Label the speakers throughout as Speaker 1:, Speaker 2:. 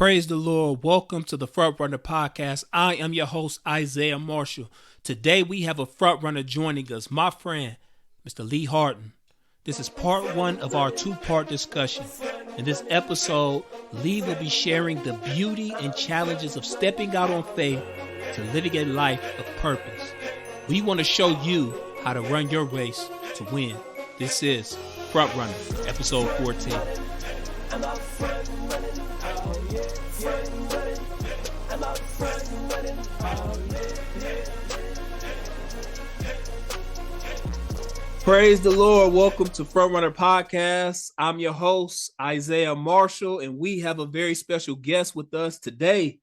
Speaker 1: Praise the Lord. Welcome to the Front Runner Podcast. I am your host, Isaiah Marshall. Today we have a front runner joining us, my friend, Mr. Lee Hardin. This is part one of our two-part discussion. In this episode, Lee will be sharing the beauty and challenges of stepping out on faith to living a life of purpose. We want to show you how to run your race to win. This is Front Runner, episode 14. Praise the Lord. Welcome to Front Runner Podcast. I'm your host, Isaiah Marshall, and we have a very special guest with us today,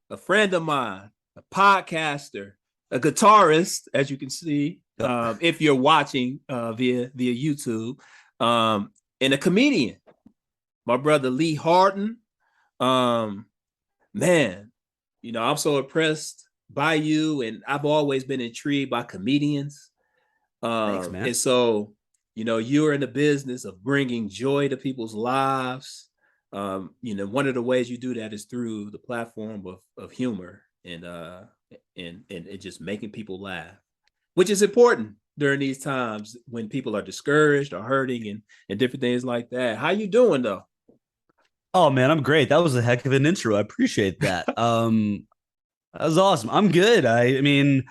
Speaker 1: a friend of mine, a podcaster, a guitarist, as you can see, if you're watching via YouTube, and a comedian, my brother Lee Hardin. Man, you know, I'm so impressed by you, and I've always been intrigued by comedians.
Speaker 2: Thanks, man.
Speaker 1: And so, you know, you're in the business of bringing joy to people's lives. You know, one of the ways you do that is through the platform of humor and just making people laugh, which is important during these times when people are discouraged or hurting and different things like that. How you doing though?
Speaker 2: Oh man, I'm great. That was a heck of an intro. I appreciate that. That was awesome. I'm good. I mean,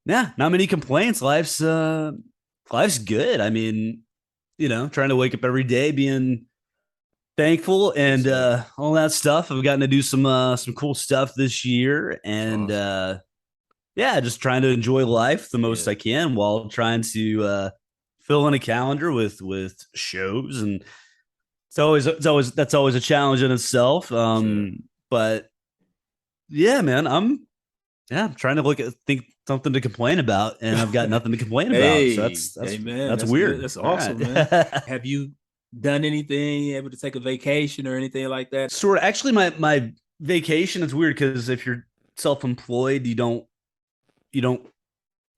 Speaker 2: yeah, not many complaints. Life's good. I mean, you know, trying to wake up every day, being thankful and all that stuff. I've gotten to do some cool stuff this year, and yeah, just trying to enjoy life the most I can while trying to fill in a calendar with shows, and that's always a challenge in itself. But yeah, man, I'm trying to think something to complain about, and I've got nothing to complain about. So that's weird.
Speaker 1: Good. That's awesome, right. Man. Have you done anything, able to take a vacation or anything like that?
Speaker 2: Sort of. Actually, my vacation is weird because if you're self-employed, you don't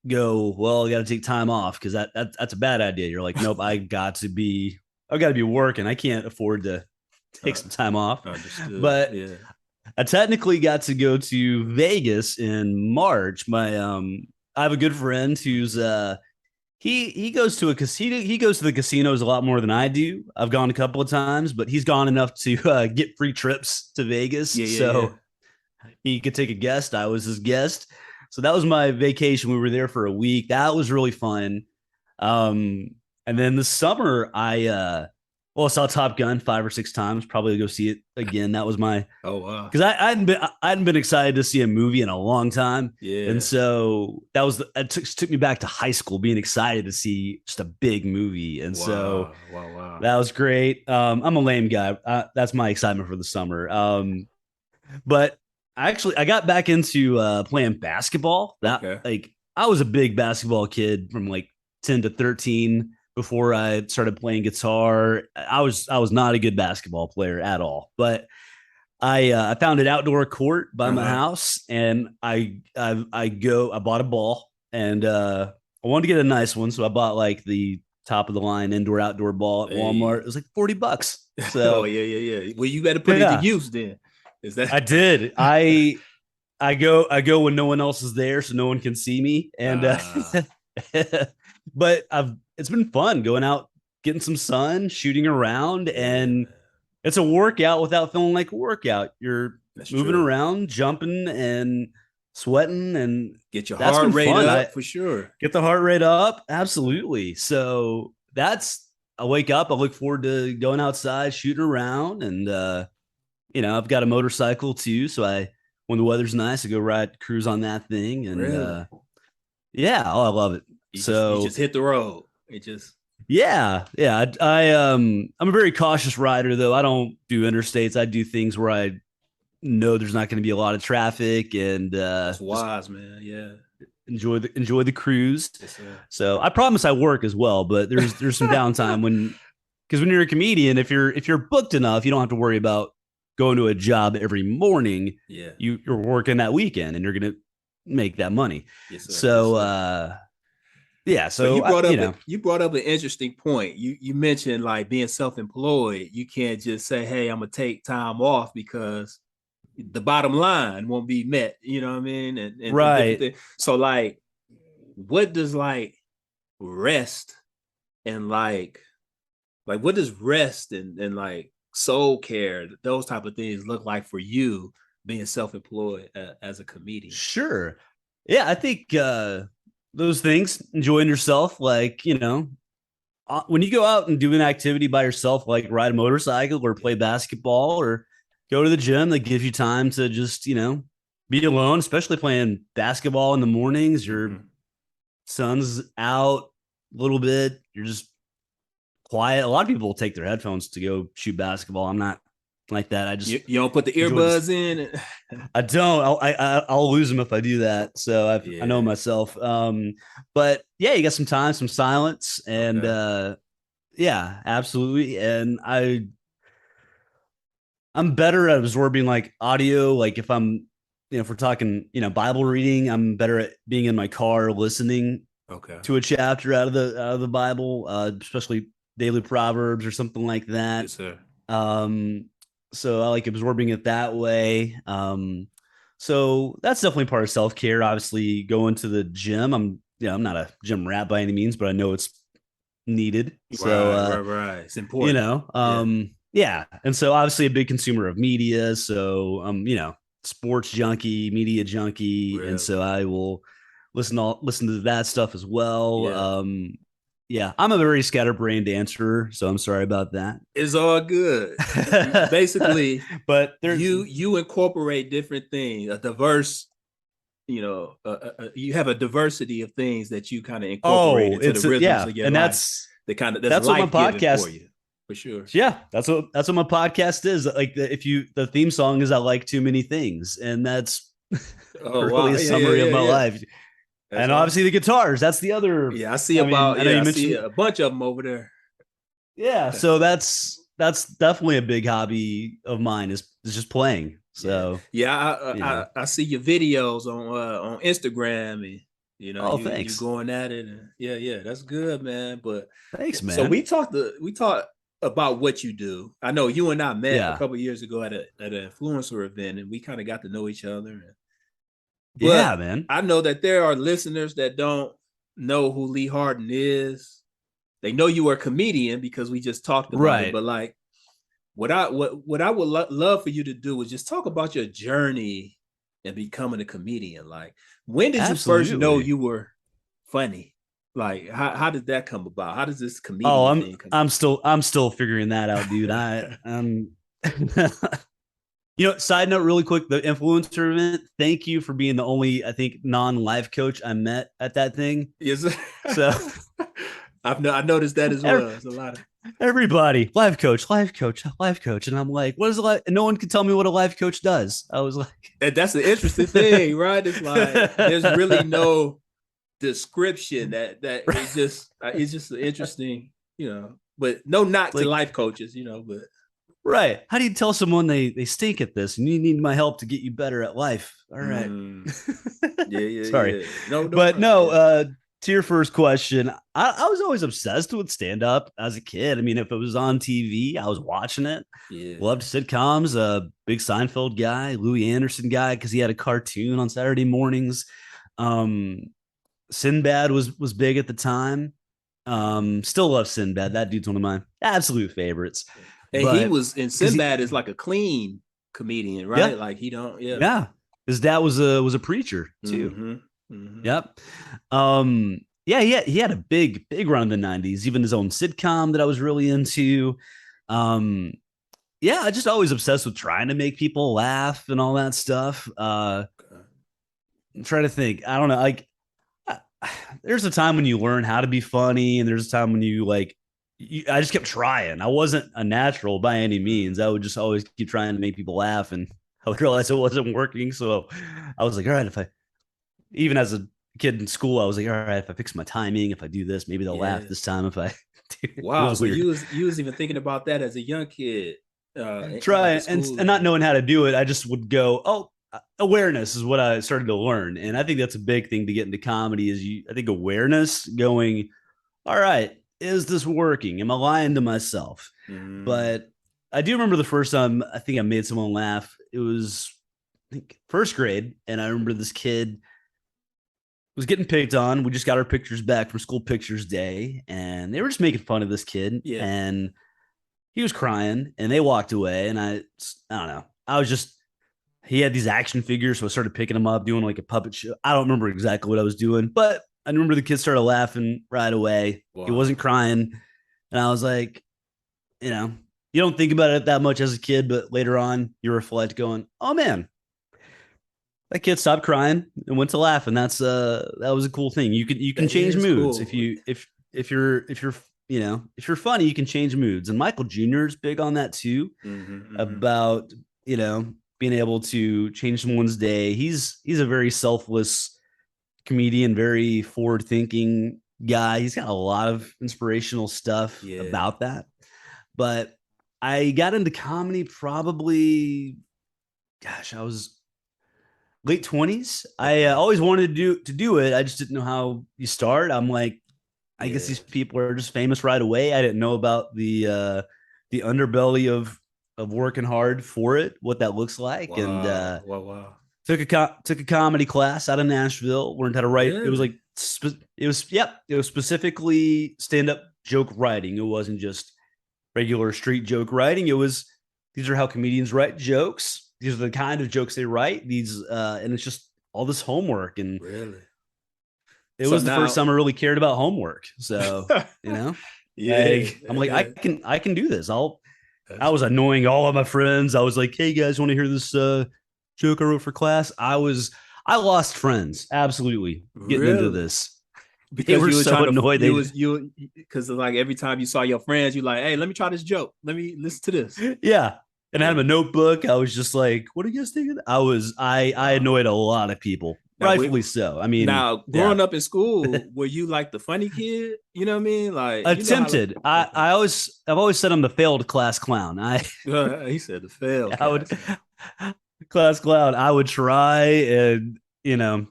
Speaker 2: go, well, I got to take time off because that's a bad idea. You're like, nope, I've got to be working. I can't afford to take some time off.
Speaker 1: Understood.
Speaker 2: But yeah. I technically got to go to Vegas in March. I have a good friend who's he goes to the casinos a lot more than I do. I've gone a couple of times, but he's gone enough to get free trips to Vegas. He could take a guest. I was his guest. So that was my vacation. We were there for a week. That was really fun. And then this summer I saw Top Gun 5 or 6 times. Probably go see it again. That was my because I hadn't been excited to see a movie in a long time.
Speaker 1: Yeah,
Speaker 2: and so it took me back to high school, being excited to see just a big movie. And so that was great. I'm a lame guy. That's my excitement for the summer. But I got back into playing basketball. I was a big basketball kid from like 10 to 13. Before I started playing guitar, I was not a good basketball player at all. But I found an outdoor court by my house, and I bought a ball, and I wanted to get a nice one, so I bought like the top of the line indoor outdoor ball at Walmart. It was like $40. So
Speaker 1: yeah. Well, you better put it to use then. Is that?
Speaker 2: I did. I go when no one else is there, so no one can see me, and but it's been fun going out, getting some sun, shooting around, and it's a workout without feeling like a workout. You're moving around, jumping and sweating, and
Speaker 1: get your heart rate up for sure.
Speaker 2: Get the heart rate up. Absolutely. So I wake up, I look forward to going outside, shooting around, and I've got a motorcycle too. So when the weather's nice, I go cruise on that thing, and
Speaker 1: really?
Speaker 2: I love it.
Speaker 1: You just hit the road.
Speaker 2: I'm a very cautious rider, though. I don't do interstates. I do things where I know there's not going to be a lot of traffic, and
Speaker 1: that's wise, man. Yeah,
Speaker 2: enjoy the cruise.
Speaker 1: Yes,
Speaker 2: so I promise I work as well, but there's some downtime because when you're a comedian, if you're booked enough, you don't have to worry about going to a job every morning.
Speaker 1: Yeah,
Speaker 2: you're working that weekend, and you're going to make that money.
Speaker 1: Yes, sir.
Speaker 2: So Yeah.
Speaker 1: So
Speaker 2: So,
Speaker 1: you brought up an interesting point. You mentioned like being self-employed. You can't just say, "Hey, I'm gonna take time off," because the bottom line won't be met. You know what I mean? And different
Speaker 2: right.
Speaker 1: things. So like, what does like rest and like what does rest and like soul care, those type of things look like for you being self-employed as a comedian?
Speaker 2: Sure. Yeah. I think those things, enjoying yourself, like, when you go out and do an activity by yourself, like ride a motorcycle or play basketball or go to the gym, that gives you time to just, be alone, especially playing basketball in the mornings. Your
Speaker 1: Mm-hmm.
Speaker 2: sun's out a little bit. You're just quiet. A lot of people will take their headphones to go shoot basketball. I'm not like that. I just
Speaker 1: You don't put the
Speaker 2: enjoy this.
Speaker 1: earbuds in.
Speaker 2: I don't. I'll lose them if I do that. So I know
Speaker 1: Yeah.
Speaker 2: myself. But yeah, you got some time, some silence, and
Speaker 1: Okay.
Speaker 2: yeah, absolutely. And I'm better at absorbing like audio. Like if we're talking, Bible reading, I'm better at being in my car listening
Speaker 1: Okay.
Speaker 2: to a chapter out of the Bible, especially daily proverbs or something like that.
Speaker 1: Yes, sir.
Speaker 2: Um, so I like absorbing it that way. So that's definitely part of self care. Obviously, going to the gym. I'm not a gym rat by any means, but I know it's needed. So,
Speaker 1: Right. It's important. Yeah.
Speaker 2: yeah. And so obviously a big consumer of media. So, sports junkie, media junkie, and
Speaker 1: Really.
Speaker 2: so I will listen to that stuff as well.
Speaker 1: Yeah.
Speaker 2: Yeah, I'm a very scatterbrained answer, so I'm sorry about that.
Speaker 1: It's all good. Basically,
Speaker 2: But there's
Speaker 1: you incorporate different things, a diverse, you have a diversity of things that you kind of incorporate into the rhythms
Speaker 2: yeah,
Speaker 1: of your
Speaker 2: and
Speaker 1: life. That's
Speaker 2: that's what my
Speaker 1: life giving for
Speaker 2: podcast.
Speaker 1: you, for sure.
Speaker 2: Yeah, that's what my podcast is. Like the theme song is I like too many things, and that's
Speaker 1: Oh
Speaker 2: really
Speaker 1: wow,
Speaker 2: a
Speaker 1: yeah, yeah,
Speaker 2: summary of
Speaker 1: yeah,
Speaker 2: my
Speaker 1: yeah.
Speaker 2: life.
Speaker 1: That's
Speaker 2: And obviously
Speaker 1: awesome.
Speaker 2: the guitars. That's the other.
Speaker 1: Yeah, I see
Speaker 2: I mean,
Speaker 1: about
Speaker 2: I know
Speaker 1: yeah,
Speaker 2: you
Speaker 1: I see
Speaker 2: mentioned.
Speaker 1: a bunch of them over there.
Speaker 2: Yeah, so that's definitely a big hobby of mine is just playing.
Speaker 1: Yeah,
Speaker 2: So
Speaker 1: yeah.
Speaker 2: you know,
Speaker 1: I see your videos on Instagram, and
Speaker 2: oh,
Speaker 1: you
Speaker 2: thanks,
Speaker 1: going at it, and yeah, that's good, man. But
Speaker 2: thanks,
Speaker 1: so
Speaker 2: man.
Speaker 1: we talked about what you do. I know you and I met a
Speaker 2: Yeah,
Speaker 1: couple years ago at an influencer event, and we kind of got to know each other.
Speaker 2: yeah,
Speaker 1: But
Speaker 2: man.
Speaker 1: I know that there are listeners that don't know who Lee Hardin is. They know you are a comedian because we just talked about it,
Speaker 2: Right,
Speaker 1: but like what I would love for you to do is just talk about your journey and becoming a comedian. Like, when did you first know
Speaker 2: absolutely.
Speaker 1: you were funny? Like, how did that come about? How does this
Speaker 2: Oh,
Speaker 1: comedian
Speaker 2: I'm
Speaker 1: thing come
Speaker 2: I'm still I'm still figuring that out, dude.
Speaker 1: about?
Speaker 2: Side note, really quick, the influencer event. Thank you for being the only, I think, non-life coach I met at that thing.
Speaker 1: Yes,
Speaker 2: So
Speaker 1: I noticed that as well. It's a lot of
Speaker 2: everybody, life coach, life coach, life coach, and I'm like, what is a life? And no one can tell me what a life coach does. I was like,
Speaker 1: and that's the interesting thing, right? It's like there's really no description that it's just interesting, but no knock to
Speaker 2: like,
Speaker 1: life coaches, but
Speaker 2: right? How do you tell someone they stink at this and you need my help to get you better at life? All right.
Speaker 1: mm, yeah,
Speaker 2: Sorry,
Speaker 1: yeah. No
Speaker 2: but
Speaker 1: problem.
Speaker 2: no.
Speaker 1: Yeah,
Speaker 2: To your first question, I was always obsessed with stand up as a kid. I mean, if it was on TV, I was watching it.
Speaker 1: yeah.
Speaker 2: Loved sitcoms. A big Seinfeld guy, Louis Anderson guy, because he had a cartoon on Saturday mornings. Um, Sinbad was big at the time. Still love Sinbad. That dude's one of my absolute favorites.
Speaker 1: And he
Speaker 2: But
Speaker 1: was in
Speaker 2: because
Speaker 1: Sinbad is like a clean comedian,
Speaker 2: yeah,
Speaker 1: right? Like he don't, yeah.
Speaker 2: yeah, his dad was a preacher too.
Speaker 1: Mm-hmm. Mm-hmm.
Speaker 2: Yep. Yeah, he had a big run in the 90s, even his own sitcom that I was really into. Um, yeah, I just always obsessed with trying to make people laugh and all that stuff.
Speaker 1: Okay.
Speaker 2: I'm trying to think. I don't know. Like, uh, there's a time when you learn how to be funny, and there's a time when I just kept trying. I wasn't a natural by any means. I would just always keep trying to make people laugh, and I would realize it wasn't working. So I was like, all right, even as a kid in school, I was like, all right, if I fix my timing, if I do this, maybe they'll laugh
Speaker 1: Yeah.
Speaker 2: this time. If I, it
Speaker 1: Wow.
Speaker 2: was
Speaker 1: So
Speaker 2: weird.
Speaker 1: you was even thinking about that as a young kid,
Speaker 2: Try
Speaker 1: like in
Speaker 2: and
Speaker 1: school.
Speaker 2: not knowing how to do it, I just would go, oh, awareness is what I started to learn. And I think that's a big thing to get into comedy is I think awareness going, all right, is this working? Am I lying to myself? But I do remember the first time I think I made someone laugh. It was, I think, first grade. And I remember this kid was getting picked on. We just got our pictures back from school pictures day. And they were just making fun of this kid.
Speaker 1: Yeah.
Speaker 2: And he was crying and they walked away. And I don't know. I was just, he had these action figures. So I started picking them up, doing like a puppet show. I don't remember exactly what I was doing, but I remember the kid started laughing right away. Wow. He wasn't crying. And I was like, you know, you don't think about it that much as a kid, but later on you reflect going, oh man, that kid stopped crying and went to laugh. And that was a cool thing. You can change moods. Cool. If you're funny, you can change moods. And Michael Jr. is big on that too, about, being able to change someone's day. He's a very selfless comedian, very forward thinking guy. He's got a lot of inspirational stuff about that. But I got into comedy probably, I was late 20s. I always wanted to do it. I just didn't know how you start. I'm like, I guess these people are just famous right away. I didn't know about the underbelly of working hard for it, what that looks like. Wow. And
Speaker 1: wow.
Speaker 2: Took a comedy class out of Nashville. Learned how to write. Yeah. It was like it was specifically stand-up joke writing. It wasn't just regular street joke writing. It was, these are how comedians write jokes. These are the kind of jokes they write. These and it's just all this homework. And
Speaker 1: really,
Speaker 2: it was the first time I really cared about homework. So I'm like, I can do this. I was annoying all of my friends. I was like, hey guys, want to hear this joke I wrote for class? I lost friends. Absolutely. Getting into this.
Speaker 1: Because you were so annoyed. Because like every time you saw your friends, you're like, hey, let me try this joke. Let me listen to this.
Speaker 2: Yeah. And I had a notebook. I was just like, what are you guys thinking? I annoyed a lot of people. Now, rightfully so. I mean,
Speaker 1: now growing up in school, were you like the funny kid? You know what I mean? Like
Speaker 2: attempted. I've always said I'm the failed class clown.
Speaker 1: He said the failed.
Speaker 2: Class clown. I would try, and I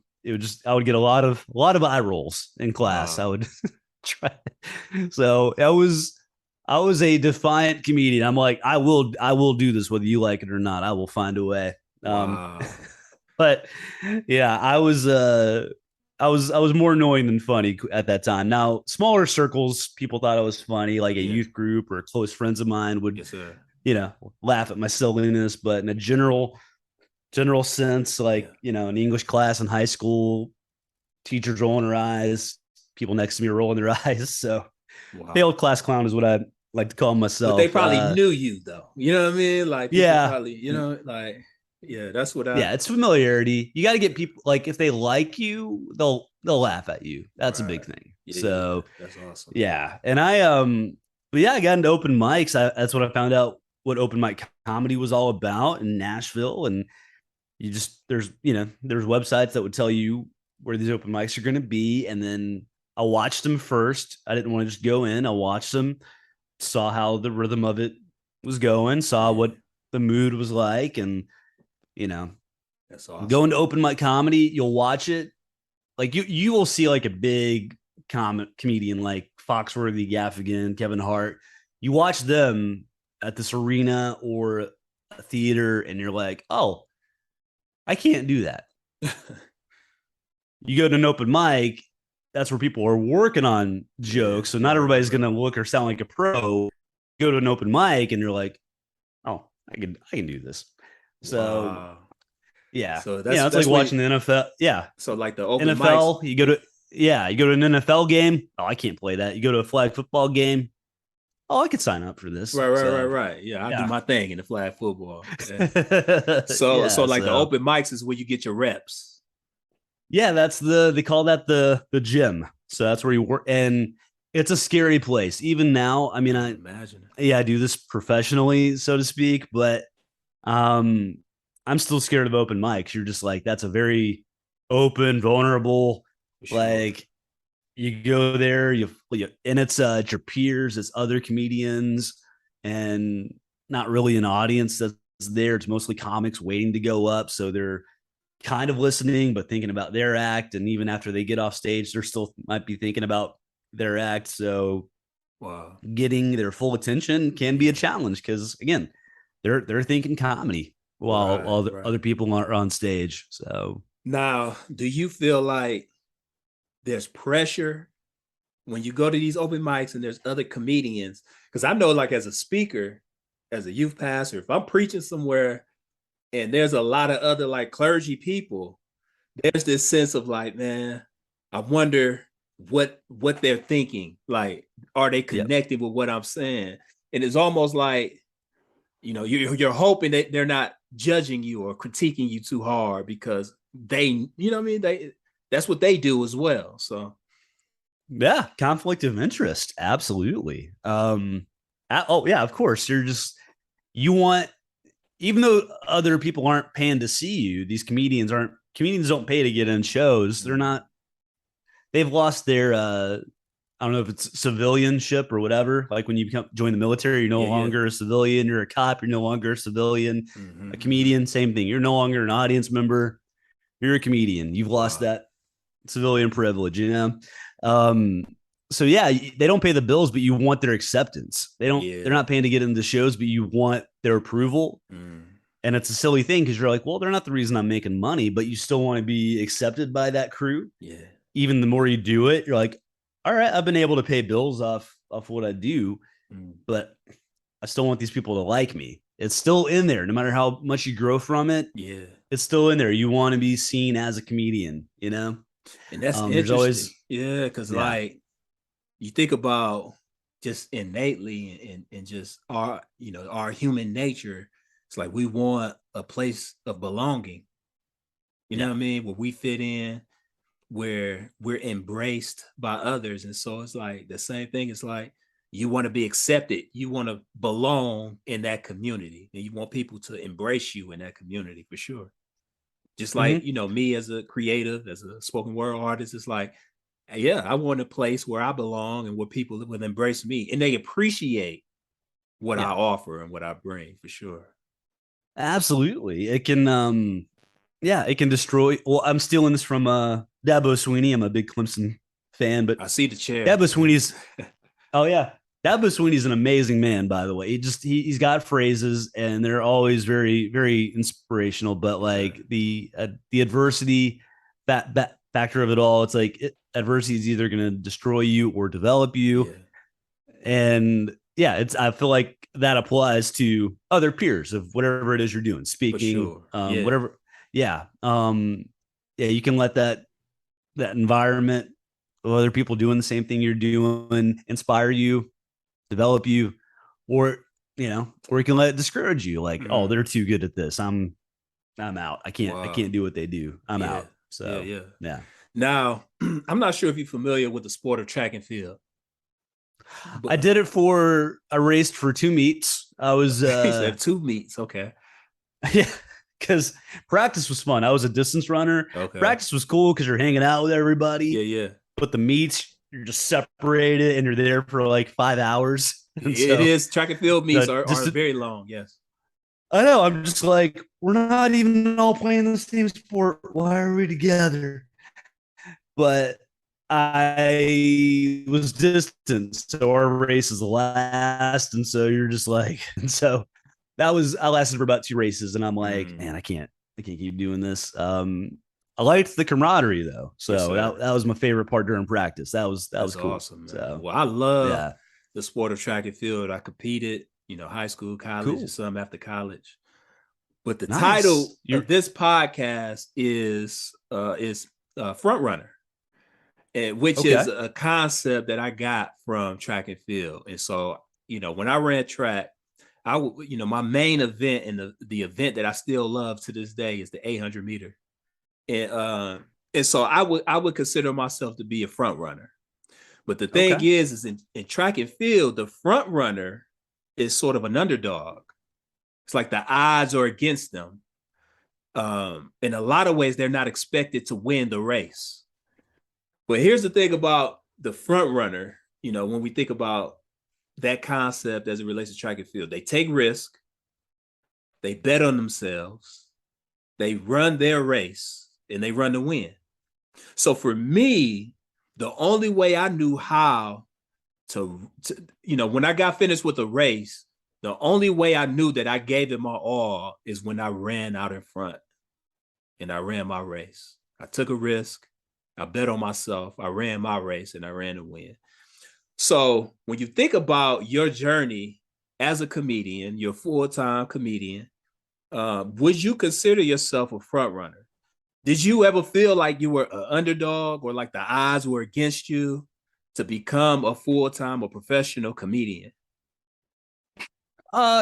Speaker 2: would get a lot of eye rolls in class. Wow. I would try. So I was a defiant comedian. I'm like, I will do this whether you like it or not. I will find a way.
Speaker 1: Wow.
Speaker 2: But yeah, I was more annoying than funny at that time. Now, smaller circles, people thought I was funny, like a youth group or close friends of mine would, laugh at my silliness. But in a general sense, like, in English class in high school, teachers rolling their eyes, people next to me are rolling their eyes. So failed class clown is what I like to call myself.
Speaker 1: But they probably knew you though. You know what I mean? like probably, that's what it's
Speaker 2: familiarity. You got to get people, like, if they like you, they'll laugh at you. That's a big thing. So
Speaker 1: that's awesome.
Speaker 2: Yeah. And I got into open mics. That's what I found out what open mic comedy was all about in Nashville. And there's websites that would tell you where these open mics are going to be. And then I watched them first. I didn't want to just go in. I watched them, saw how the rhythm of it was going, saw what the mood was like. And,
Speaker 1: that's awesome.
Speaker 2: Going to open mic comedy, you'll watch it. Like you will see like a big comedian like Foxworthy, Gaffigan, Kevin Hart. You watch them at this arena or a theater and you're like, oh, I can't do that. You go to an open mic, that's where people are working on jokes. So not everybody's going to look or sound like a pro. You go to an open mic and you're like, oh, I can do this. So so that's like watching the NFL. Yeah.
Speaker 1: So like the open
Speaker 2: NFL,
Speaker 1: mics.
Speaker 2: you go to an NFL game. Oh, I can't play that. You go to a flag football game. Oh, I could sign up for this.
Speaker 1: Right. Yeah, I do my thing in the flag football. Yeah. So the open mics is where you get your reps.
Speaker 2: Yeah, they call that the gym. So that's where you work, and it's a scary place. Even now, I mean, I
Speaker 1: imagine.
Speaker 2: Yeah, I do this professionally, so to speak, but I'm still scared of open mics. You're just like, that's a very open, vulnerable, like you go there, and it's your peers, it's other comedians, and not really an audience that's there. It's mostly comics waiting to go up. So they're kind of listening, but thinking about their act. And even after they get off stage, they're still might be thinking about their act. So
Speaker 1: Wow.
Speaker 2: getting their full attention can be a challenge because again, they're thinking comedy while other people aren't on stage. So
Speaker 1: now, do you feel like there's pressure when you go to these open mics and there's other comedians? Because I know, like, as a speaker, as a youth pastor, if I'm preaching somewhere and there's a lot of other like clergy people, there's this sense of like, man, I wonder what they're thinking. Like, are they connected with what I'm saying? And it's almost like, you know, you're hoping that they're not judging you or critiquing you too hard because they, you know what I mean? That's what they do as well. So
Speaker 2: yeah, conflict of interest. Absolutely. Oh yeah, of course. You want, even though other people aren't paying to see you, these comedians don't pay to get in shows. They've lost their I don't know if it's civilianship or whatever. Like when you join the military, you're no longer a civilian. You're a cop. You're no longer a civilian. A comedian, same thing. You're no longer an audience member. You're a comedian. You've lost that civilian privilege, you know? So yeah, they don't pay the bills, but you want their acceptance. They're not paying to get into shows, but you want their approval. And it's a silly thing because you're like, well, they're not the reason I'm making money, but you still want to be accepted by that crew.
Speaker 1: Yeah.
Speaker 2: Even the more you do it, you're like, all right, I've been able to pay bills off what I do, but I still want these people to like me. It's still in there, no matter how much you grow from it.
Speaker 1: Yeah,
Speaker 2: it's still in there. You want to be seen as a comedian, you know.
Speaker 1: And that's interesting. Because like you think about just innately and just our, you know, our human nature. It's like we want a place of belonging. You know what I mean? Where we fit in, where we're embraced by others. And so it's like the same thing. It's like you want to be accepted. You want to belong in that community. And you want people to embrace you in that community for sure. Just like, you know, me as a creative, as a spoken word artist, it's like, yeah, I want a place where I belong and where people will embrace me and they appreciate what I offer and what I bring for sure.
Speaker 2: Absolutely. It can, it can destroy. Well, I'm stealing this from Dabo Sweeney. I'm a big Clemson fan, but
Speaker 1: I see the chair.
Speaker 2: Dabo Sweeney's, oh yeah. Dabo Sweeney's an amazing man, by the way. He's got phrases and they're always very, very inspirational, but like the adversity factor of it all, it's like adversity is either going to destroy you or develop you. And I feel like that applies to other peers of whatever it is you're doing, speaking, whatever. Yeah. You can let that environment of other people doing the same thing you're doing inspire you, develop you, or you can let it discourage you. Like, oh, they're too good at this. I'm out. I can't do what they do. I'm out. So yeah.
Speaker 1: Now, I'm not sure if you're familiar with the sport of track and field.
Speaker 2: I did it I raced for 2 meets. I was
Speaker 1: 2 meets. Okay.
Speaker 2: Yeah. Because practice was fun. I was a distance runner.
Speaker 1: Okay.
Speaker 2: Practice was cool because you're hanging out with everybody.
Speaker 1: Yeah.
Speaker 2: But the meets, you're just separated and you're there for like 5 hours.
Speaker 1: It is. Track and field meets are very long. Yes.
Speaker 2: I know. I'm just like, we're not even all playing the same sport. Why are we together? But I was distant, so our race is the last, and so you're just like, and so I lasted for about 2 races, and I'm like, man, I can't keep doing this. I liked the camaraderie though, so that was my favorite part during practice. That was cool.
Speaker 1: Awesome. Man. So, well, I love the sport of track and field. I competed, high school, college, and some after college. But the title of this podcast is Front Runner. Which is a concept that I got from track and field. And so, when I ran track, my main event and the event that I still love to this day is the 800 meter. And so I would consider myself to be a front runner. But the thing is in track and field, the front runner is sort of an underdog. It's like the odds are against them. In a lot of ways, they're not expected to win the race. But here's the thing about the front runner, when we think about that concept as it relates to track and field, they take risk, they bet on themselves, They run their race and they run to win. So for me, the only way I knew how to when I got finished with a race, the only way I knew that I gave it my all is when I ran out in front and I ran my race. I took a risk. I bet on myself. I ran my race and I ran to win. So when you think about your journey as a comedian, you're a full-time comedian, would you consider yourself a front runner? Did you ever feel like you were an underdog or like the odds were against you to become a full-time or professional comedian?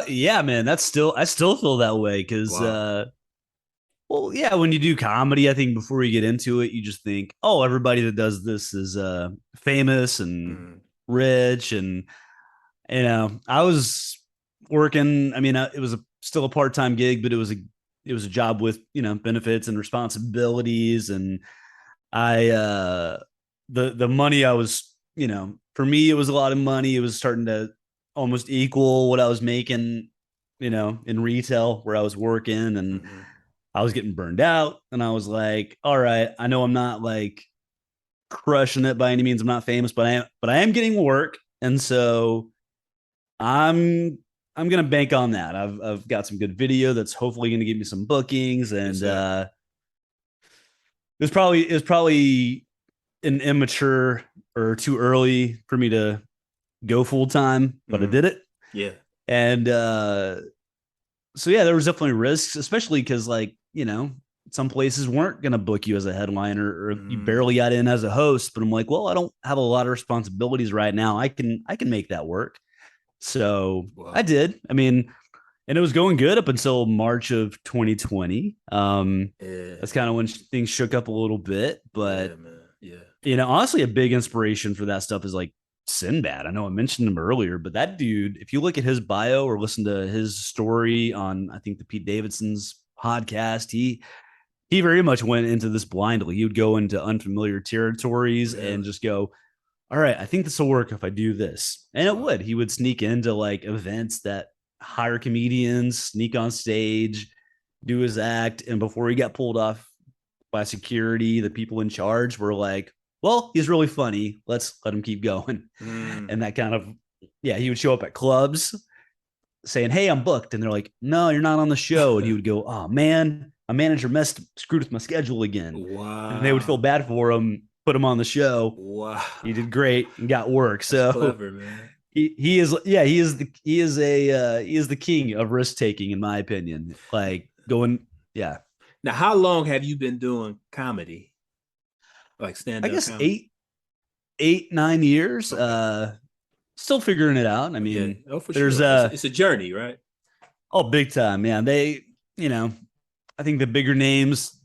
Speaker 2: Yeah, man, I still feel that way because
Speaker 1: Wow.
Speaker 2: well, yeah, when you do comedy, I think before you get into it, you just think, oh, everybody that does this is famous and
Speaker 1: Mm,
Speaker 2: rich. And, I was working. I mean, it was still a part-time gig, but it was a job with, benefits and responsibilities. And I, the money I was, for me, it was a lot of money. It was starting to almost equal what I was making, in retail where I was working. And
Speaker 1: mm-hmm.
Speaker 2: I was getting burned out, and I was like, all right, I know I'm not like crushing it by any means. I'm not famous, but I am getting work. And so I'm gonna bank on that. I've got some good video that's hopefully gonna give me some bookings.
Speaker 1: Yes,
Speaker 2: And
Speaker 1: sir.
Speaker 2: it was probably an immature or too early for me to go full time, but I
Speaker 1: Mm-hmm.
Speaker 2: did it.
Speaker 1: Yeah.
Speaker 2: And so yeah, there was definitely risks, especially because some places weren't going to book you as a headliner, or you barely
Speaker 1: Mm,
Speaker 2: got in as a host. But I'm like, well, I don't have a lot of responsibilities right now. I can make that work. So I
Speaker 1: wow.
Speaker 2: did. I mean, and it was going good up until March of 2020.
Speaker 1: Yeah.
Speaker 2: That's kind of when things shook up a little bit.
Speaker 1: Yeah,
Speaker 2: But
Speaker 1: man. Yeah.
Speaker 2: honestly, a big inspiration for that stuff is like Sinbad. I know I mentioned him earlier, but that dude, if you look at his bio or listen to his story on, I think, the Pete Davidson's podcast, he very much went into this blindly. He would go into unfamiliar territories and
Speaker 1: Really?
Speaker 2: just go, all right, I think this will work if I do this. And it
Speaker 1: Wow.
Speaker 2: would. He would sneak into like events that hire comedians, sneak on stage, do his act. And before he got pulled off by security, the people in charge were like, well, he's really funny. Let's let him keep going.
Speaker 1: Mm.
Speaker 2: And that kind of, yeah, he would show up at clubs saying, hey, I'm booked. And they're like, no, you're not on the show. And he would go, oh, man, my manager screwed with my schedule again. And they would feel
Speaker 1: Wow.
Speaker 2: bad for him, put him on the show.
Speaker 1: Wow.
Speaker 2: He did great and got work.
Speaker 1: That's
Speaker 2: So
Speaker 1: clever, man.
Speaker 2: he is, yeah, he is the king of risk taking, in my opinion. Like going, yeah,
Speaker 1: Now, how long have you been doing comedy? Like
Speaker 2: I
Speaker 1: stand-up
Speaker 2: guess
Speaker 1: comedy?
Speaker 2: 8, 9 years.
Speaker 1: Okay.
Speaker 2: Still figuring it out. I
Speaker 1: Yeah.
Speaker 2: mean,
Speaker 1: Oh, for
Speaker 2: there's
Speaker 1: sure. It's a journey, right?
Speaker 2: big time, man. You know, I think the bigger names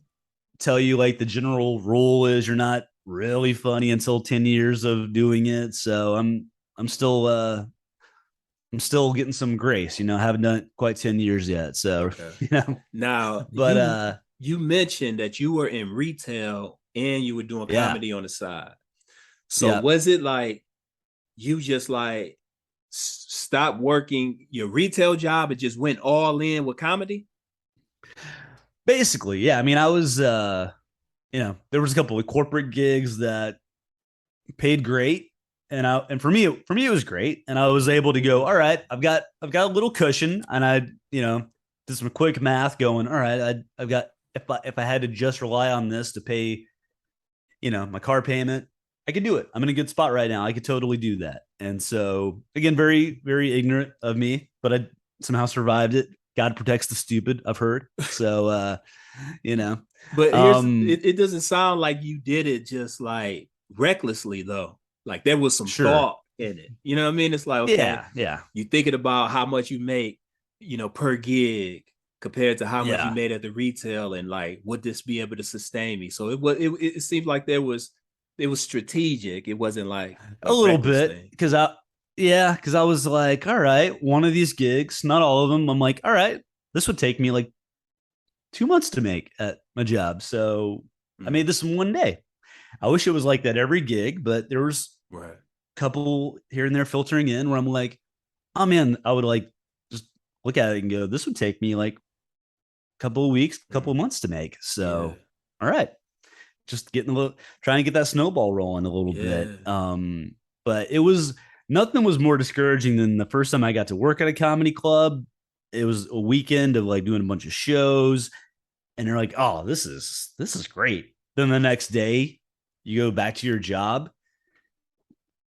Speaker 2: tell you like the general rule is you're not really funny until 10 years of doing it. So I'm still I'm still getting some grace, I haven't done it quite 10 years yet. So,
Speaker 1: Okay.
Speaker 2: you know,
Speaker 1: Now,
Speaker 2: but
Speaker 1: you mentioned that you were in retail and you were doing
Speaker 2: yeah.
Speaker 1: comedy on the side. So
Speaker 2: Yeah.
Speaker 1: was it like you just like stopped working your retail job and just went all in with comedy?
Speaker 2: Basically, yeah. I mean, I was there was a couple of corporate gigs that paid great, and for me it was great, and I was able to go, all right, I've got a little cushion, and I did some quick math going, all right, I've got, if I had to just rely on this to pay my car payment, I could do it. I'm in a good spot right now. I could totally do that. And so again, very, very ignorant of me, but I somehow survived it. God protects the stupid, I've heard. So you know.
Speaker 1: But
Speaker 2: Um
Speaker 1: it doesn't sound like you did it just like recklessly though. Like there was some
Speaker 2: sure.
Speaker 1: thought in it. You know what I mean? It's like, okay,
Speaker 2: Yeah, yeah.
Speaker 1: you thinking about how much you make, per gig compared to how much you
Speaker 2: Yeah.
Speaker 1: made at the retail and like would this be able to sustain me? So it seemed like it was strategic. It wasn't like
Speaker 2: A
Speaker 1: a
Speaker 2: little
Speaker 1: reckless
Speaker 2: bit
Speaker 1: thing.
Speaker 2: because I was like, all right, one of these gigs, not all of them. I'm like, all right, this would take me like 2 months to make at my job. So I
Speaker 1: Mm,
Speaker 2: made this in one day. I wish it was like that every gig, but there was
Speaker 1: right.
Speaker 2: a couple here and there filtering in where I'm like, oh man, I would like just look at it and go, this would take me like a couple of weeks, couple of months to make. So, all right, just getting a little, trying to get that snowball rolling a little bit. But it was nothing was more discouraging than the first time I got to work at a comedy club. It was a weekend of like doing a bunch of shows, and you're like, oh, this is great. Then the next day, you go back to your job.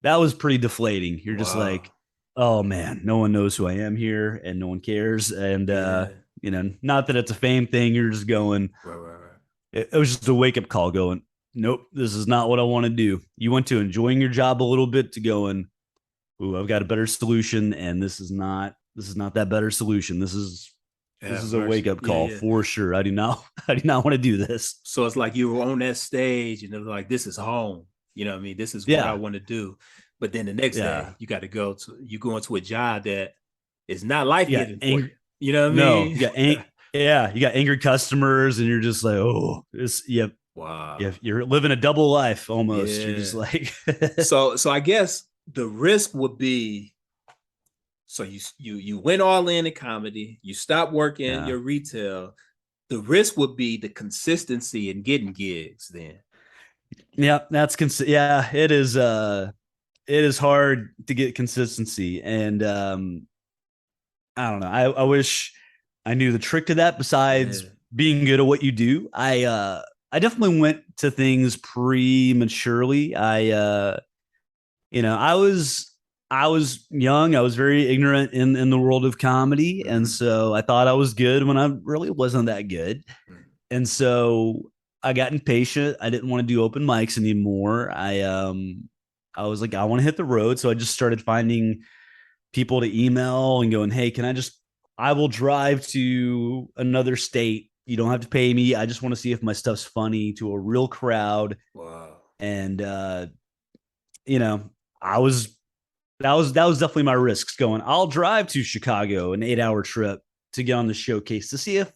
Speaker 2: That was pretty deflating. You're just like, oh man, no one knows who I am here, and no one cares. And you know, not that it's a fame thing. You're just going. It was just a wake up call. Going, nope, this is not what I want to do. You went to enjoying your job a little bit to going, ooh, I've got a better solution, and this is not that better solution. This is a wake up call for sure. I do not want to do this.
Speaker 1: So it's like you were on that stage, and it was like, this is home. You know what I mean? This is what I want to do. But then the next day, you got to go into a job that is not life giving for you. You know what I mean?
Speaker 2: No, you got angry customers, and you're just like, oh, wow. You're living a double life almost. You're just like,
Speaker 1: so I guess the risk would be, so you went all in comedy, you stopped working your retail. The risk would be the consistency in getting gigs then.
Speaker 2: Yeah, it is. It is hard to get consistency, and I don't know. I wish I knew the trick to that. Besides being good at what you do, I definitely went to things prematurely. I was young. I was very ignorant in the world of comedy, and so I thought I was good when I really wasn't that good, and so I got impatient. I didn't want to do open mics anymore. I was like, I want to hit the road. So I just started finding people to email and going, hey, I will drive to another state. You don't have to pay me. I just want to see if my stuff's funny to a real crowd.
Speaker 1: Wow.
Speaker 2: And, you know, that was definitely my risks going, I'll drive to Chicago, an 8-hour trip to get on the showcase to see if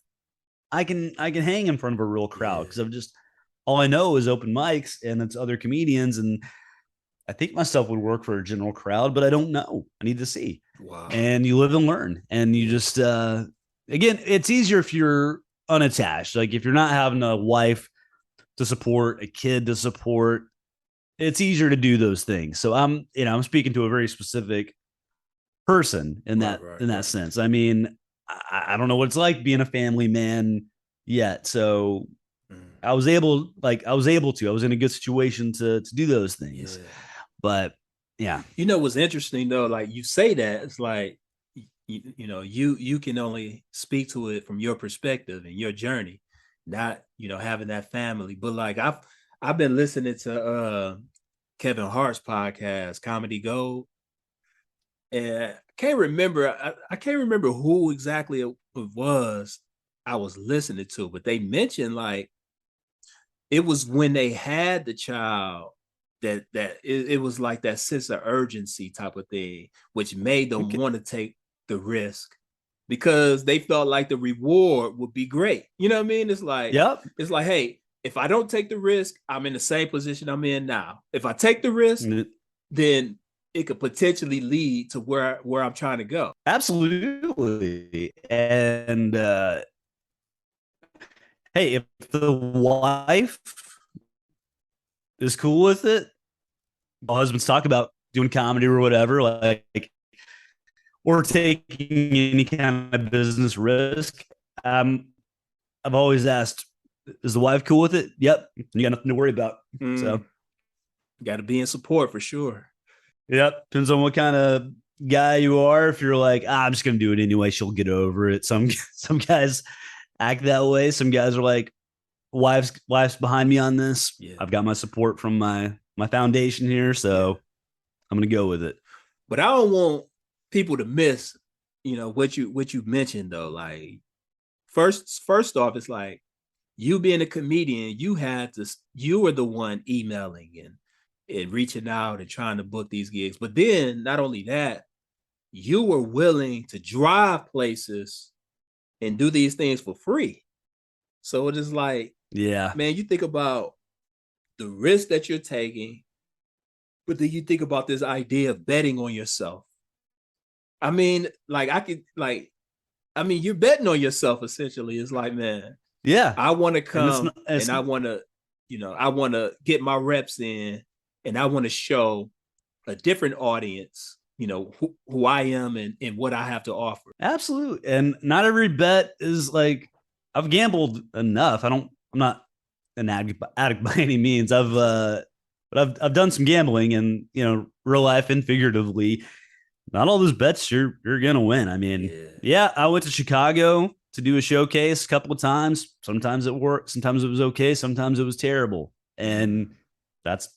Speaker 2: I can hang in front of a real crowd. Cause all I know is open mics and it's other comedians. And I think my stuff would work for a general crowd, but I don't know. I need to see.
Speaker 1: Wow.
Speaker 2: And you live and learn. And you just, again, it's easier if you're unattached. Like if you're not having a wife to support, a kid to support, it's easier to do those things. So I'm speaking to a very specific person in that sense. I mean, I don't know what it's like being a family man yet. So I was able to, I was in a good situation to do those things. But yeah,
Speaker 1: you know what's interesting though, like you say that, it's like you can only speak to it from your perspective and your journey, not having that family. But like I've been listening to Kevin Hart's podcast, Comedy Gold, and I can't remember who exactly it was I was listening to, but they mentioned like it was when they had the child that it was like that sense of urgency type of thing, which made them want to take the risk because they felt like the reward would be great. You know what I mean? It's like, it's like, hey, if I don't take the risk, I'm in the same position I'm in now. If I take the risk, then it could potentially lead to where I'm trying to go.
Speaker 2: Absolutely. And hey, if the wife is cool with it, husbands talk about doing comedy or whatever, like, or taking any kind of business risk. I've always asked, is the wife cool with it? Yep. You got nothing to worry about. So
Speaker 1: got to be in support for sure.
Speaker 2: Yep. Depends on what kind of guy you are. If you're like, I'm just going to do it anyway, she'll get over it. Some guys act that way. Some guys are like, wife's behind me on this. I've got my support from my foundation here, so I'm gonna go with it.
Speaker 1: But I don't want people to miss what you mentioned though. Like first off, it's like you being a comedian, you were the one emailing and reaching out and trying to book these gigs. But then not only that, you were willing to drive places and do these things for free. So it is like, man, you think about the risk that you're taking, but then you think about this idea of betting on yourself. I mean, like I mean, you're betting on yourself essentially. It's like, man,
Speaker 2: Yeah.
Speaker 1: I want to
Speaker 2: And
Speaker 1: come and I want to, I want to get my reps in, and I want to show a different audience, who I am and what I have to offer.
Speaker 2: Absolutely. And not every bet is like, I've gambled enough. I'm not an addict by any means. But I've done some gambling, and real life and figuratively. Not all those bets you're gonna win. I mean, yeah, I went to Chicago to do a showcase a couple of times. Sometimes it worked, sometimes it was okay, sometimes it was terrible. And that's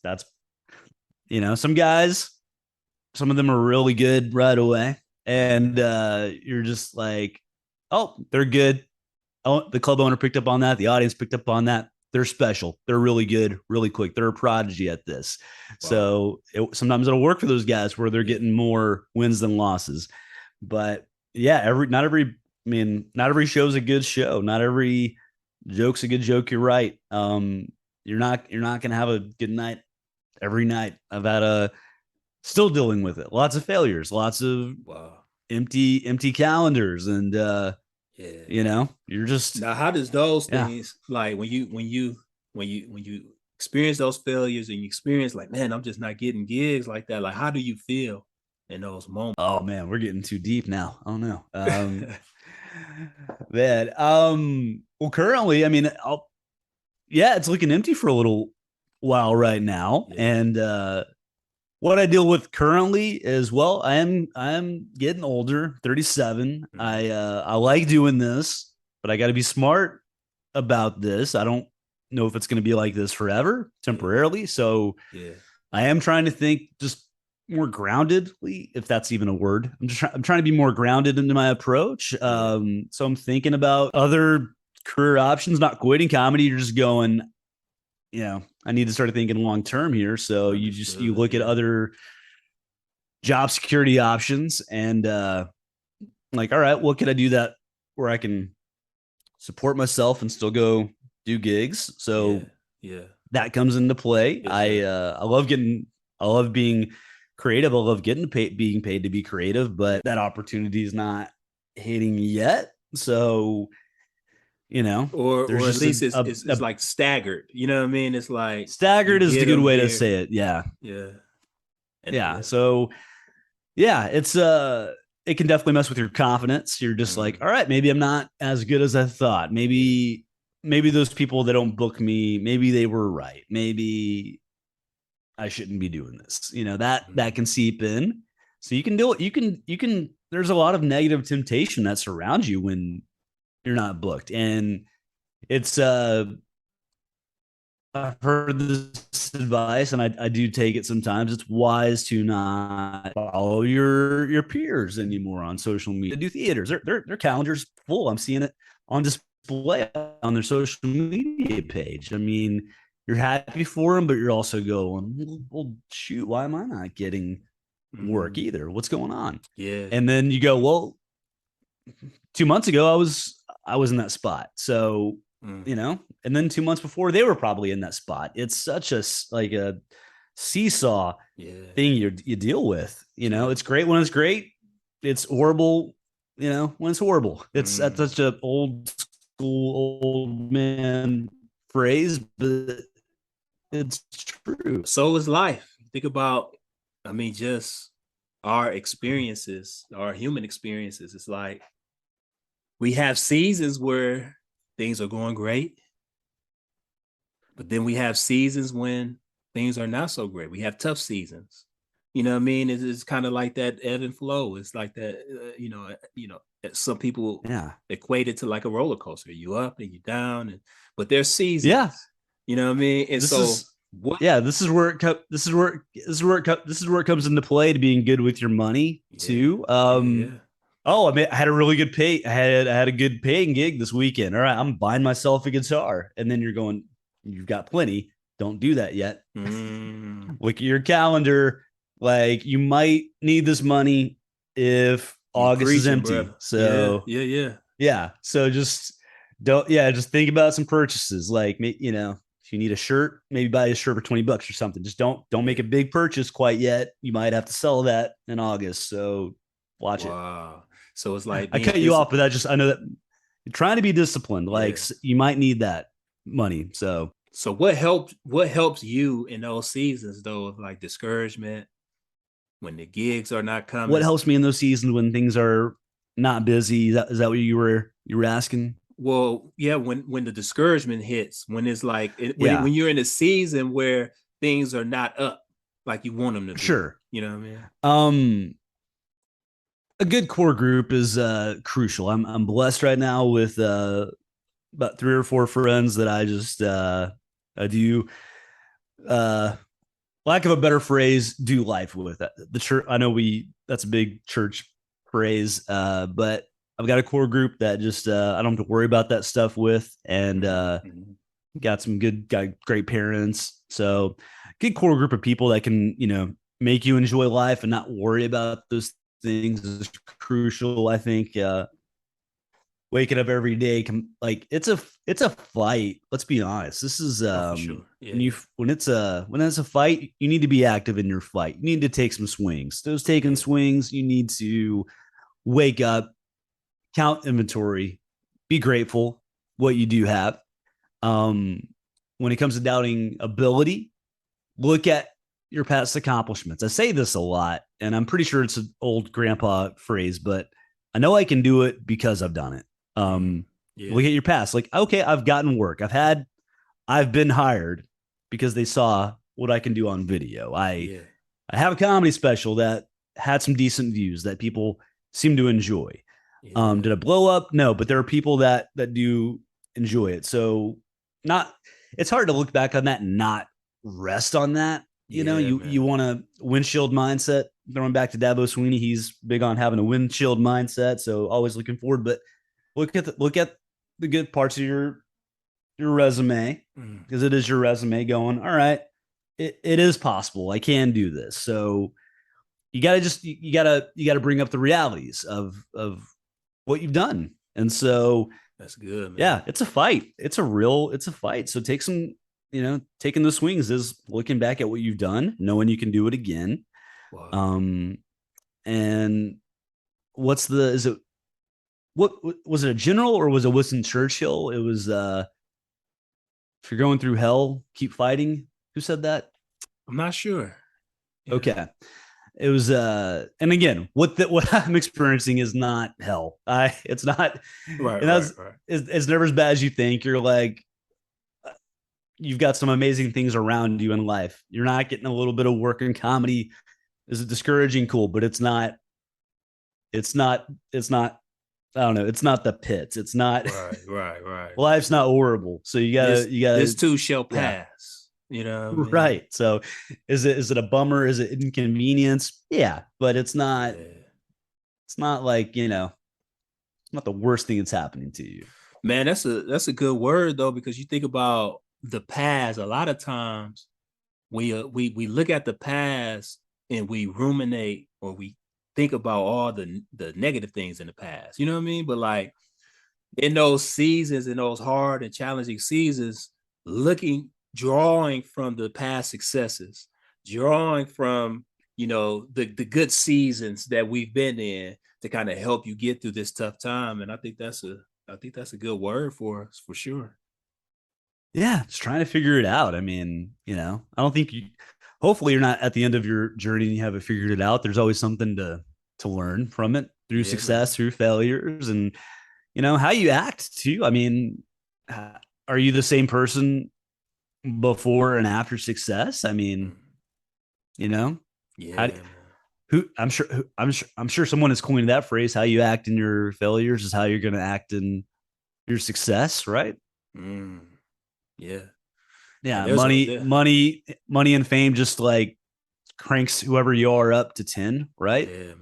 Speaker 2: some guys, some of them are really good right away. And you're just like, oh, they're good. Oh, the club owner picked up on that, the audience picked up on that. They're special. They're really good, really quick. They're a prodigy at this. Wow. So sometimes it'll work for those guys where they're getting more wins than losses. But yeah, not every show's a good show. Not every joke's a good joke. You're right. You're not gonna have a good night every night. I've had still dealing with it. Lots of failures, lots of empty calendars, and you're just
Speaker 1: now. How does those things like when you experience those failures and you experience like, man, I'm just not getting gigs like that. Like, how do you feel in those moments?
Speaker 2: Oh man, we're getting too deep now. Oh no, man. Well, currently, I mean, it's looking empty for a little while right now, and what I deal with currently is, well, I'm getting older, 37. I like doing this, but I got to be smart about this. I don't know if it's going to be like this forever, temporarily. So I am trying to think just more groundedly, if that's even a word. I'm trying to be more grounded into my approach. So I'm thinking about other career options, not quitting comedy. You're just going, I need to start thinking long term here. So you look at other job security options, and like, all right, what can I do that where I can support myself and still go do gigs? So that comes into play. I love being creative. I love being paid to be creative, but that opportunity is not hitting yet. So
Speaker 1: or at least it's like staggered. You know what I mean? It's like
Speaker 2: staggered is the good way to say it. Yeah. So it's it can definitely mess with your confidence. You're just like, all right, maybe I'm not as good as I thought. Maybe those people that don't book me, maybe they were right. Maybe I shouldn't be doing this. That can seep in. So you can do it. You can. There's a lot of negative temptation that surrounds you when you're not booked. And it's I've heard this advice, and I do take it sometimes. It's wise to not follow your peers anymore on social media. Do theaters. Their calendar's full. I'm seeing it on display on their social media page. I mean, you're happy for them, but you're also going, well, shoot, why am I not getting work either? What's going on?
Speaker 1: Yeah.
Speaker 2: And then you go, well, 2 months ago, I was in that spot. So, and then 2 months before, they were probably in that spot. It's such a seesaw thing you deal with. It's great when it's great. It's horrible, when it's horrible. It's that's such an old school, old man phrase, but it's true.
Speaker 1: So is life. Think about, just our experiences, our human experiences. It's like we have seasons where things are going great, but then we have seasons when things are not so great. We have tough seasons. You know what I mean? It's kind of like that ebb and flow. It's like that, some people equate it to like a roller coaster. You up and you down, but there's seasons.
Speaker 2: Yeah.
Speaker 1: You know what I mean? And this
Speaker 2: is where it comes into play to being good with your money too. Oh, I had a really good pay. I had a good paying gig this weekend. All right, I'm buying myself a guitar, and then you're going, you've got plenty. Don't do that yet. Look at your calendar. Like, you might need this money if August is empty. Bro. So yeah. So just think about some purchases. Like, if you need a shirt, maybe buy a shirt for $20 or something. Just don't make a big purchase quite yet. You might have to sell that in August. So watch it.
Speaker 1: So it's like
Speaker 2: I cut you off, but I know that you're trying to be disciplined. Like you might need that money. So
Speaker 1: what helps you in those seasons though, of like discouragement when the gigs are not coming?
Speaker 2: What helps me in those seasons when things are not busy? Is that what you were asking?
Speaker 1: Well, yeah, when the discouragement hits, when it's like when you're in a season where things are not up like you want them to be.
Speaker 2: Sure.
Speaker 1: You know what I mean?
Speaker 2: A good core group is crucial. I'm blessed right now with about 3 or 4 friends that I just I do lack of a better phrase, do life with. The church, I know that's a big church phrase, but I've got a core group that just I don't have to worry about that stuff with, and got great parents. So good core group of people that can, make you enjoy life and not worry about those things is crucial. I think waking up every day it's a fight. Let's be honest. This is
Speaker 1: for sure. Yeah.
Speaker 2: when it's a fight, you need to be active in your fight. You need to take some swings. Those taking swings, you need to wake up, count inventory, be grateful what you do have. When it comes to doubting ability, look at your past accomplishments. I say this a lot, and I'm pretty sure it's an old grandpa phrase, but I know I can do it because I've done it. Look at your past. Like, okay, I've gotten work. I've been hired because they saw what I can do on video. I have a comedy special that had some decent views that people seem to enjoy. Did I blow up? No, but there are people that do enjoy it. So it's hard to look back on that and not rest on that. You want a windshield mindset. Throwing back to Dabo Sweeney, he's big on having a windshield mindset. So always looking forward, but look at the good parts of your resume, because it is your resume going, all right, it is possible. I can do this. So you gotta bring up the realities of what you've done. And so
Speaker 1: that's good, man.
Speaker 2: Yeah, it's a fight. It's a fight. So take some, taking the swings is looking back at what you've done, knowing you can do it again. Wow. And what was it, a general, or was it Winston Churchill? It was if you're going through hell, keep fighting. Who said that?
Speaker 1: I'm not sure.
Speaker 2: Yeah. Okay. It was and again, what I'm experiencing is not hell. It's not right. It's never as bad as you think. You're like, you've got some amazing things around you in life. You're not getting a little bit of work in comedy. Is it discouraging? Cool, but it's not. I don't know. It's not the pits. It's not right. Life's not horrible. So you gotta.
Speaker 1: This too shall pass.
Speaker 2: Right. So is it a bummer? Is it inconvenience? Yeah, but it's not. It's not like, it's not the worst thing that's happening to you.
Speaker 1: Man, that's a good word though, because you think about the past. A lot of times we look at the past and we ruminate, or we think about all the negative things in the past. You know what I mean? But like in those seasons, in those hard and challenging seasons, drawing from the past successes, drawing from, the good seasons that we've been in to kind of help you get through this tough time. And I think that's a good word for us, for sure.
Speaker 2: Yeah, just trying to figure it out. I mean, I don't think hopefully you're not at the end of your journey and you haven't figured it out. There's always something to learn from it, through success, through failures, and how you act too. I mean, are you the same person before and after success? I mean, I'm sure someone has coined that phrase. How you act in your failures is how you're going to act in your success, right?
Speaker 1: Yeah.
Speaker 2: Money and fame just like cranks whoever you are up to 10, right?
Speaker 1: Yeah, man.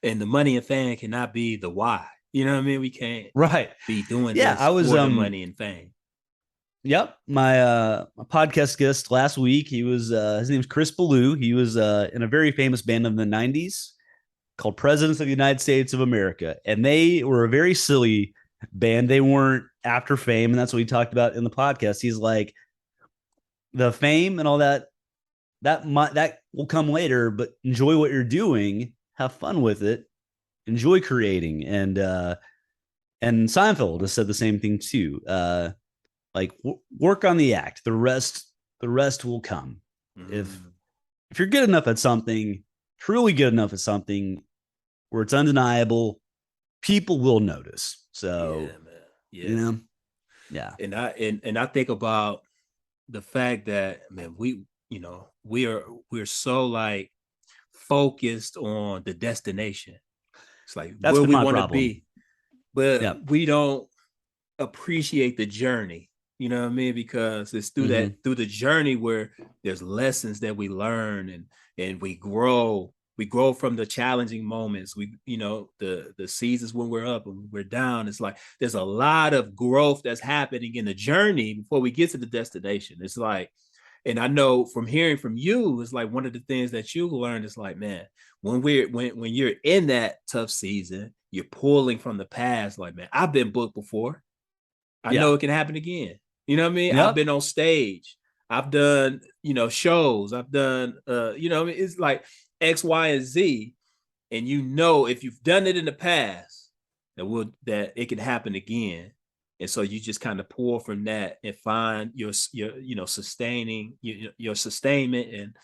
Speaker 1: And the money and fame cannot be the why. You know what I mean? We can't be doing this
Speaker 2: I was
Speaker 1: for the money and fame.
Speaker 2: Yep. My podcast guest last week, he was his name's Chris Ballou. He was in a very famous band in the 90s called Presidents of the United States of America. And they were a very silly band. They weren't after fame, and that's what he talked about in the podcast. He's like, the fame and all that will come later, but enjoy what you're doing, have fun with it, enjoy creating. And Seinfeld has said the same thing too. Like work on the act. The rest will come. If
Speaker 1: Mm.
Speaker 2: if you're good enough at something, truly good enough at something where it's undeniable, people will notice.
Speaker 1: Yeah,
Speaker 2: So,
Speaker 1: man.
Speaker 2: you
Speaker 1: Yeah.
Speaker 2: know, yeah.
Speaker 1: And I think about the fact that, man, we're so like focused on the destination. It's like
Speaker 2: That's
Speaker 1: where
Speaker 2: been
Speaker 1: we
Speaker 2: my
Speaker 1: want to
Speaker 2: problem.
Speaker 1: be, but
Speaker 2: Yeah.
Speaker 1: we don't appreciate the journey. You know what I mean? Because it's
Speaker 2: Mm-hmm.
Speaker 1: through the journey where there's lessons that we learn, and we grow. We grow from the challenging moments. The seasons when we're up and we're down. It's like there's a lot of growth that's happening in the journey before we get to the destination. It's like, and I know from hearing from you, it's like one of the things that you learned is like, man, when you're in that tough season, you're pulling from the past. Like, man, I've been booked before. I
Speaker 2: Yeah.
Speaker 1: know it can happen again. You know what I mean? I've
Speaker 2: Yep.
Speaker 1: been on stage. I've done, shows. I've done, it's like X, Y, and Z. And if you've done it in the past, that it can happen again. And so you just kind of pour from that and find your sustaining your sustainment and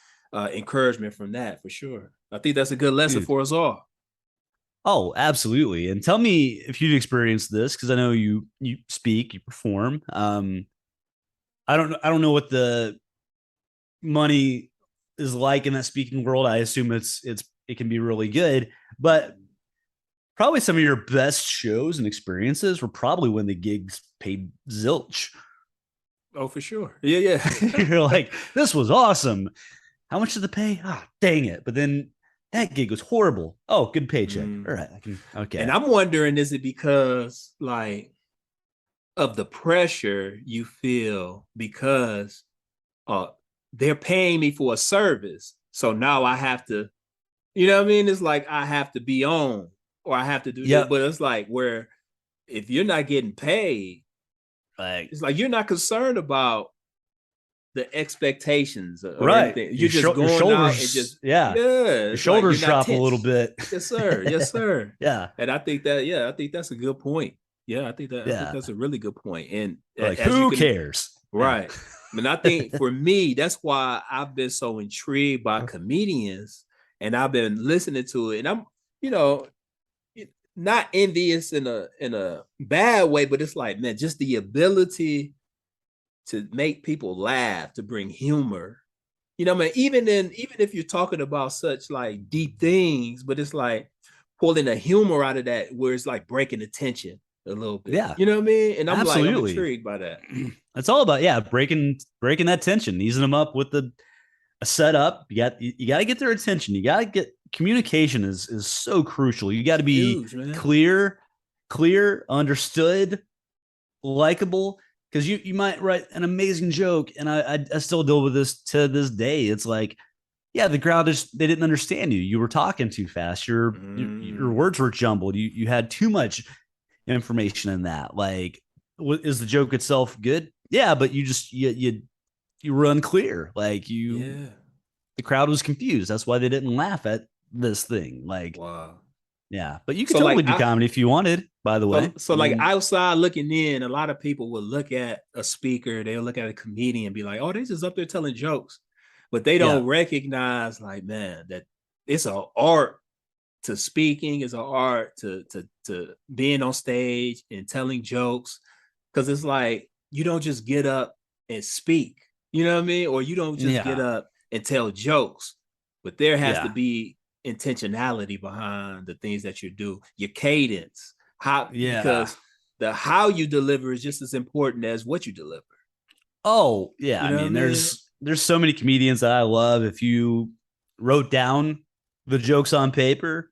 Speaker 1: encouragement from that for sure. I think that's a good lesson
Speaker 2: Dude.
Speaker 1: for us all.
Speaker 2: Oh, absolutely. And tell me if you've experienced this, because I know you speak, you perform. I don't know what the money is like in that speaking world. I assume it can be really good, but probably some of your best shows and experiences were probably when the gigs paid zilch.
Speaker 1: Oh, for sure. Yeah, yeah.
Speaker 2: You're like, this was awesome. How much did they pay? Ah, dang it. But then that gig was horrible. Oh, good paycheck. All right.
Speaker 1: And
Speaker 2: Okay.
Speaker 1: I'm wondering, is it because like of the pressure you feel because uh they're paying me for a service. So now I have to, what I mean? It's like I have to be on or I have to do this.
Speaker 2: Yep.
Speaker 1: But it's like where if you're not getting paid,
Speaker 2: Like,
Speaker 1: it's like you're not concerned about the expectations or
Speaker 2: right.
Speaker 1: anything. You're just
Speaker 2: Your
Speaker 1: going out and
Speaker 2: shoulders,
Speaker 1: just,
Speaker 2: yeah.
Speaker 1: yeah,
Speaker 2: Your
Speaker 1: it's like you're
Speaker 2: shoulders
Speaker 1: not
Speaker 2: drop a little
Speaker 1: tense.
Speaker 2: bit.
Speaker 1: Yes, sir. Yes, sir.
Speaker 2: Yeah.
Speaker 1: And I think that, yeah, I think that's a good point. Yeah, I think
Speaker 2: Yeah.
Speaker 1: that's a really good point. And
Speaker 2: Like,
Speaker 1: as you
Speaker 2: who
Speaker 1: can,
Speaker 2: cares? Yeah.
Speaker 1: right. And I think for me, that's why I've been so intrigued by comedians and I've been listening to it. And I'm, you know, not envious in a bad way, but it's like, man, just the ability to make people laugh, to bring humor. Man, even if you're talking about such like deep things, but it's like pulling the humor out of that where it's like breaking the tension a little bit.
Speaker 2: Yeah.
Speaker 1: You know what I mean? And I'm
Speaker 2: Absolutely.
Speaker 1: intrigued by that.
Speaker 2: It's all about, yeah, breaking that tension, easing them up with a setup. You got to get their attention. You got to get communication is so crucial. You got to be
Speaker 1: Huge, man.
Speaker 2: clear, understood, likable. Because you might write an amazing joke, and I still deal with this to this day. It's like, yeah, the crowd they didn't understand you. You were talking too fast. Your words were jumbled. You had too much information in that. Like, is the joke itself good? Yeah, but you were unclear. Like
Speaker 1: Yeah.
Speaker 2: the crowd was confused. That's why they didn't laugh at this thing. Like,
Speaker 1: Wow.
Speaker 2: yeah, but you could
Speaker 1: So like
Speaker 2: totally do comedy if you wanted. By the way,
Speaker 1: so
Speaker 2: I
Speaker 1: like
Speaker 2: mean,
Speaker 1: outside looking in, a lot of people will look at a speaker, they'll look at a comedian and be like, oh, they just up there telling jokes. But they
Speaker 2: yeah,
Speaker 1: don't recognize like, man, that it's an art to speaking, it's an art to being on stage and telling jokes. Cause it's like you don't just get up and speak, you know what I mean? Or you don't just get
Speaker 2: yeah,
Speaker 1: up and tell jokes, but there has to
Speaker 2: yeah,
Speaker 1: be intentionality behind the things that you do, your cadence,
Speaker 2: yeah.
Speaker 1: because the how you deliver is just as important as what you deliver.
Speaker 2: Oh, yeah.
Speaker 1: You
Speaker 2: I
Speaker 1: know what I
Speaker 2: mean,
Speaker 1: mean?
Speaker 2: there's so many comedians that I love. If you wrote down the jokes on paper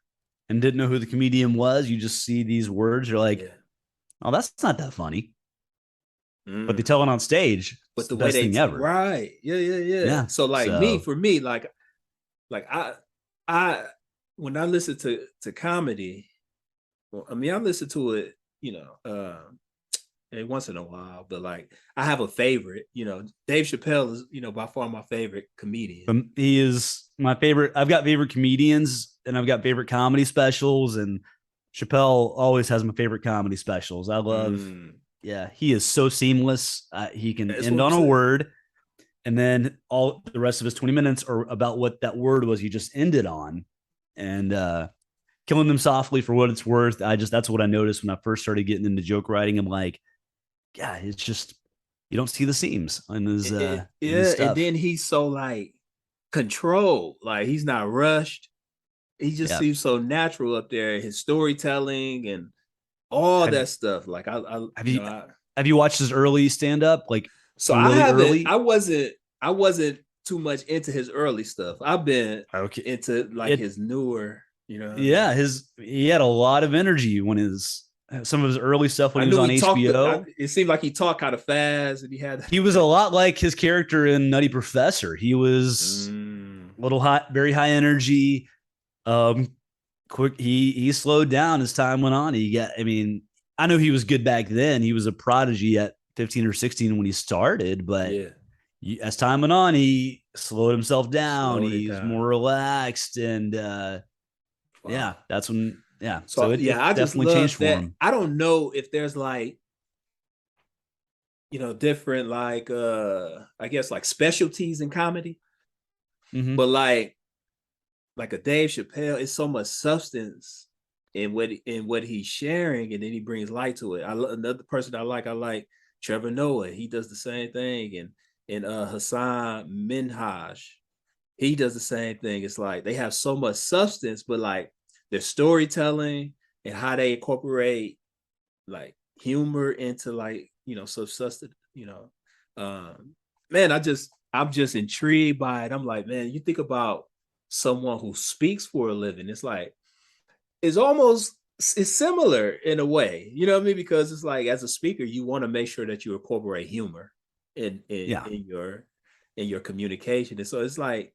Speaker 2: and didn't know who the comedian was, you just see these words. You're like,
Speaker 1: Yeah.
Speaker 2: oh, that's not that funny. But they
Speaker 1: Mm.
Speaker 2: tell it on stage. It's
Speaker 1: But
Speaker 2: the
Speaker 1: the way
Speaker 2: best thing ever.
Speaker 1: right, yeah, yeah, yeah.
Speaker 2: Yeah.
Speaker 1: So like
Speaker 2: So
Speaker 1: for me, like I when I listen to comedy, well, I mean I listen to it, once in a while, but like I have a favorite, Dave Chappelle is, by far my favorite comedian.
Speaker 2: he is my favorite. I've got favorite comedians and I've got favorite comedy specials. And Chappelle always has my favorite comedy specials. I love, yeah, he is so seamless. He can
Speaker 1: That's
Speaker 2: end
Speaker 1: what I'm
Speaker 2: on a
Speaker 1: saying.
Speaker 2: word, and then all the rest of his 20 minutes are about what that word was he just ended on. And killing them softly for what it's worth. That's what I noticed when I first started getting into joke writing. I'm like, yeah, it's just you don't see the seams in his
Speaker 1: Yeah, and
Speaker 2: stuff.
Speaker 1: then he's so like controlled, like he's not rushed. He just
Speaker 2: Yeah.
Speaker 1: seems so natural up there. His storytelling and all
Speaker 2: Have
Speaker 1: that stuff. Like
Speaker 2: have you have you watched his early stand up? Like
Speaker 1: so I
Speaker 2: really
Speaker 1: haven't.
Speaker 2: early?
Speaker 1: I wasn't too much into his early stuff. I've been
Speaker 2: Okay.
Speaker 1: into like
Speaker 2: It
Speaker 1: his newer. You know what I
Speaker 2: yeah,
Speaker 1: mean?
Speaker 2: he had a lot of energy when his some of his early stuff when
Speaker 1: I
Speaker 2: he was
Speaker 1: knew
Speaker 2: on
Speaker 1: he talked.
Speaker 2: HBO.
Speaker 1: It seemed like he talked kind of fast, and he had.
Speaker 2: He was a lot like his character in Nutty Professor. He was
Speaker 1: Mm,
Speaker 2: a little hot, very high energy. Um, quick. He slowed down as time went on. I mean, I know he was good back then. He was a prodigy at 15 or 16 when he started, but
Speaker 1: yeah,
Speaker 2: as time went on, he slowed himself down.
Speaker 1: slowed it
Speaker 2: He's
Speaker 1: down.
Speaker 2: more relaxed, and
Speaker 1: Wow.
Speaker 2: yeah, that's when yeah. So
Speaker 1: So yeah,
Speaker 2: it
Speaker 1: I just
Speaker 2: definitely changed
Speaker 1: love
Speaker 2: for
Speaker 1: that.
Speaker 2: him.
Speaker 1: I don't know if there's like different like I guess like specialties in comedy, but
Speaker 2: Mm-hmm.
Speaker 1: like a Dave Chappelle, it's so much substance in what he's sharing, and then he brings light to it. Another person I like Trevor Noah. He does the same thing, and Hassan Minhaj, he does the same thing. It's like they have so much substance, but like their storytelling and how they incorporate like humor into like subsistence. Um, man, I'm just intrigued by it. I'm like, man, you think about someone who speaks for a living. It's like it's similar in a way. You know what I mean? Because it's like as a speaker, you want to make sure that you incorporate humor
Speaker 2: Yeah.
Speaker 1: in your communication. And so it's like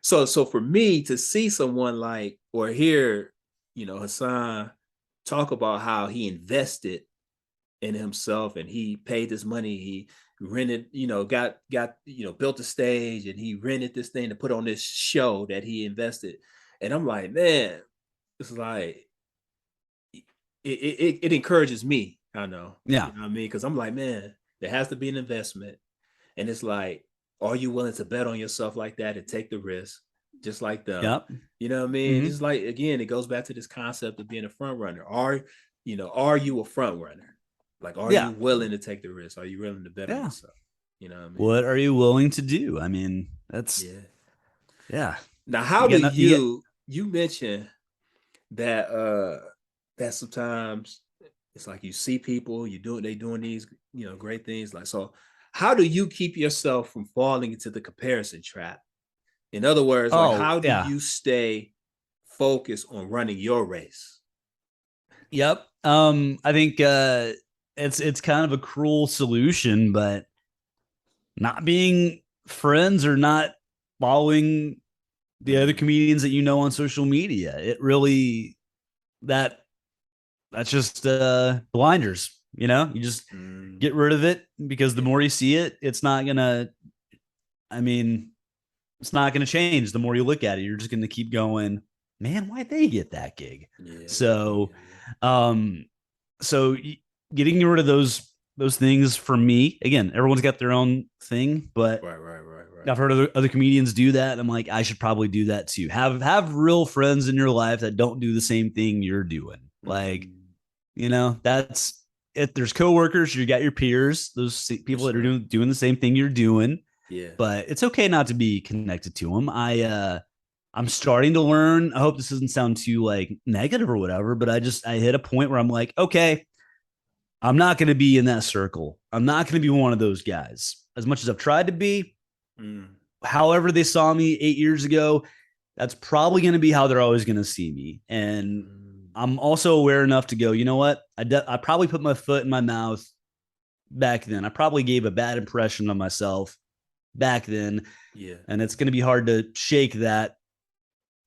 Speaker 1: so for me to see someone like or hear, Hassan talk about how he invested in himself and he paid this money, he rented, got built a stage and he rented this thing to put on this show that he invested. And I'm like, man, it's like it encourages me. I know,
Speaker 2: Yeah.
Speaker 1: you know what I mean? Because I'm like, man, there has to be an investment. And it's like, are you willing to bet on yourself like that and take the risk, just like them?
Speaker 2: Yep.
Speaker 1: You know what I mean?
Speaker 2: Mm-hmm.
Speaker 1: It's like again, it goes back to this concept of being a front runner. Are you a front runner? Like, are you
Speaker 2: Yeah.
Speaker 1: willing to take the risk? Are you willing to bet on
Speaker 2: Yeah.
Speaker 1: yourself? You know what I mean?
Speaker 2: What are you willing to do? I mean, that's
Speaker 1: Yeah.
Speaker 2: yeah.
Speaker 1: Now, how
Speaker 2: You
Speaker 1: do
Speaker 2: get you get
Speaker 1: you mentioned that that sometimes it's like you see people, they doing these, great things. Like, so how do you keep yourself from falling into the comparison trap? In other words, like
Speaker 2: oh
Speaker 1: how do
Speaker 2: yeah.
Speaker 1: you stay focused on running your race?
Speaker 2: Yep. I think it's kind of a cruel solution, but not being friends or not following the other
Speaker 1: Mm,
Speaker 2: comedians that you know on social media. It really that that's just blinders, you know? You just
Speaker 1: mm,
Speaker 2: get rid of it because the
Speaker 1: yeah,
Speaker 2: more you see it, it's not gonna I mean, it's not gonna change the more you look at it. You're just gonna keep going, man, why'd they get that gig?
Speaker 1: yeah,
Speaker 2: So
Speaker 1: yeah,
Speaker 2: um so getting rid of those things for me, again, everyone's got their own thing, but
Speaker 1: right, right, right, right.
Speaker 2: I've heard other comedians do that, and I'm like, I should probably do that too. Have real friends in your life that don't do the same thing you're doing. Like,
Speaker 1: Mm,
Speaker 2: that's it. There's coworkers, you got your peers, those
Speaker 1: for
Speaker 2: people that are
Speaker 1: sure.
Speaker 2: doing the same thing you're doing.
Speaker 1: Yeah.
Speaker 2: But it's okay not to be connected to them. I'm starting to learn. I hope this doesn't sound too like negative or whatever, but I hit a point where I'm like, okay, I'm not going to be in that circle. I'm not going to be one of those guys. As much as I've tried to be,
Speaker 1: Mm,
Speaker 2: however they saw me 8 years ago, that's probably going to be how they're always going to see me. And
Speaker 1: mm,
Speaker 2: I'm also aware enough to go, you know what? I probably put my foot in my mouth back then. I probably gave a bad impression of myself back then.
Speaker 1: yeah.
Speaker 2: And it's going to be hard to shake that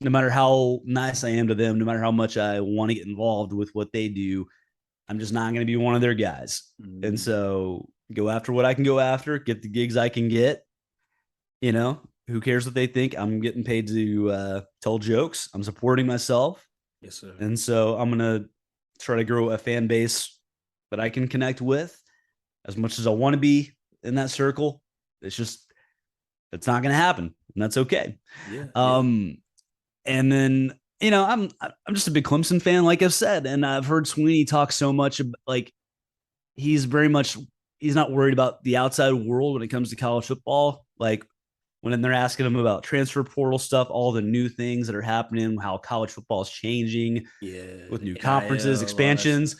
Speaker 2: no matter how nice I am to them, no matter how much I want to get involved with what they do. I'm just not going to be one of their guys. And
Speaker 1: Mm,
Speaker 2: so go after what I can go after, get the gigs I can get. Who cares what they think? I'm getting paid to tell jokes. I'm supporting myself.
Speaker 1: yes, sir.
Speaker 2: And so I'm going to try to grow a fan base that I can connect with as much as I want to be in that circle. It's not going to happen, and that's okay.
Speaker 1: Yeah.
Speaker 2: And then, I'm just a big Clemson fan, like I've said, and I've heard Sweeney talk so much about, like, he's not worried about the outside world when it comes to college football. Like, when they're asking him about transfer portal stuff, all the new things that are happening, how college football is changing with new conferences, expansions.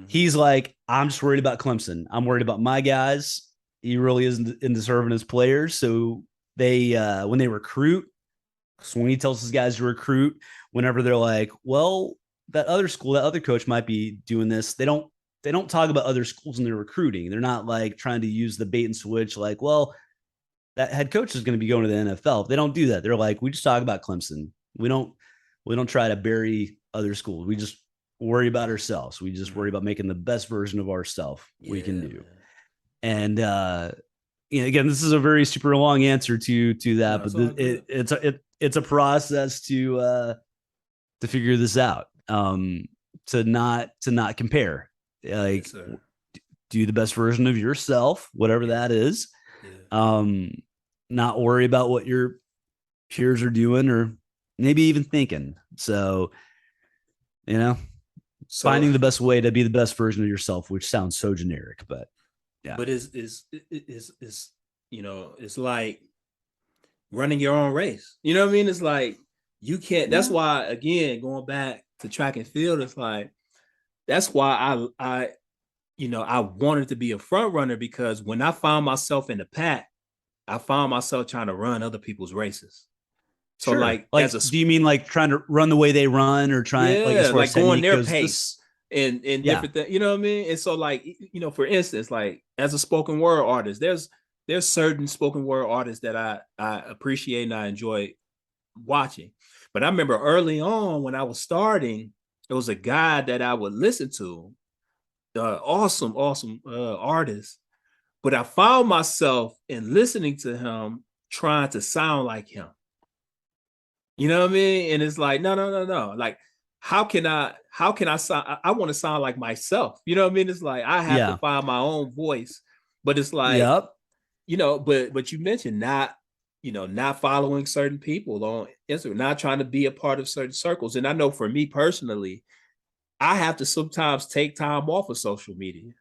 Speaker 2: He's like, I'm just worried about Clemson. I'm worried about my guys. He really isn't in deserving his players. So they, when they recruit, Sweeney tells his guys to recruit whenever they're like, well, that other school, that other coach might be doing this. They don't talk about other schools in their recruiting. They're not like trying to use the bait and switch. Like, well, that head coach is going to be going to the NFL. They don't do that. They're like, we just talk about Clemson. We don't try to bury other schools. We just worry about ourselves. We just worry about making the best version of ourselves we can do. And, again, this is a very super long answer to that, but it's a process to figure this out, to not compare, like, do the best version of yourself, whatever that is. Not worry about what your peers are doing or maybe even thinking. So, finding the best way to be the best version of yourself, which sounds so generic, but yeah.
Speaker 1: But it's like running your own race. You know what I mean? It's like you can't. That's why, again, going back to track and field, it's like that's why I wanted to be a front runner, because when I found myself in the pack, I found myself trying to run other people's races. So
Speaker 2: sure. Do you mean like trying to run the way they run, or trying
Speaker 1: like going their pace and different things? You know what I mean? And so, like, for instance, like as a spoken word artist, there's certain spoken word artists that I appreciate and I enjoy watching. But I remember early on when I was starting, there was a guy that I would listen to, awesome artist. But I found myself in listening to him trying to sound like him. You know what I mean? And it's like, no. Like, how can I sound? I want to sound like myself. You know what I mean? It's like I have to find my own voice. But it's like, but you mentioned not following certain people on Instagram, not trying to be a part of certain circles. And I know for me personally, I have to sometimes take time off of social media